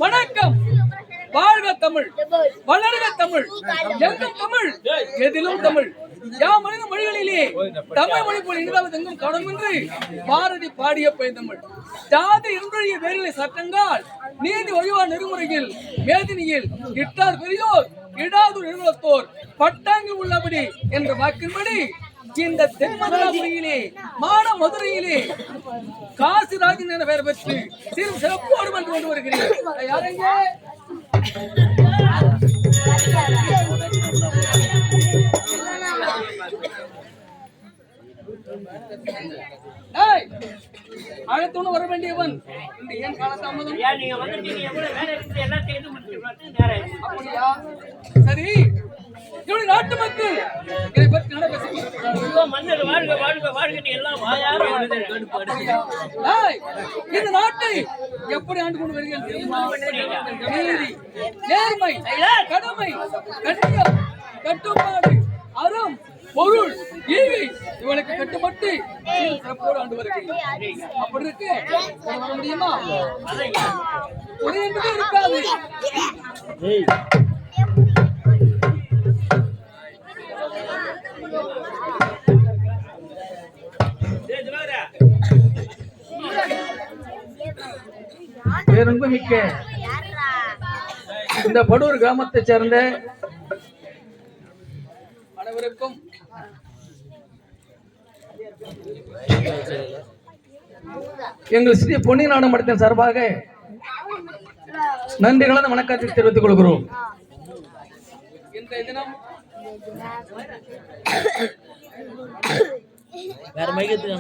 வணக்கம். வாழ்க தமிழ், வளர்க தமிழ், எங்கும் தமிழ், எதிலும் தமிழ். யாமனித மொழிகளிலே தமிழ் மொழி போல் இனிதாவது எங்கும் காணுமின்றி பாரதி பாடிய பைந்தமிழ். ஜாதி இருந்தொழிய வேறிலை சட்டங்கள் நீதி ஒழிவா நெறிமுறையில் மேதினியில் இட்டார் பெரியோர் இடாது நிறுவனத்தோர் பட்டாங்கி உள்ளபடி என்ற வாக்கின்படி இந்த தென்மதுரையிலே மதுரையிலே காசிராஜன் என பெயர் பெற்று சிறு சிறப்போடு வந்து கொண்டு வருகிறேன். யாரெங்க அழைத்தோன்னு வர வேண்டியவன் இந்த ஏன் காலதாமதம்? சரி, இவருடைய நாட்டு மக்கள் இதை பற்றி இந்த நாட்டை எப்படி ஆண்டு கொண்டு வருகிறேன் தெரியுமா? நீதி, நேர்மை, கடமை, கண்ணியம், கட்டுப்பாடு, அறம், பொருள், ஈகை இவனுக்கு கட்டுப்பட்டு சிறப்போடு ஆண்டு வருகிறேன். அப்படி இருக்கு வர முடியுமா? ஒரு என்பதே இருக்காது. பேரன்புமிக்க இந்த படூர் கிராமத்தை சேர்ந்த அனைவருக்கும் எங்கள் ஸ்ரீ பொன்னி நாடு மடத்தின் சார்பாக நன்றி கலந்த வணக்கத்தை தெரிவித்துக் கொள்கிறோம். இன்றைய தினம் வேற மையத்துக்கு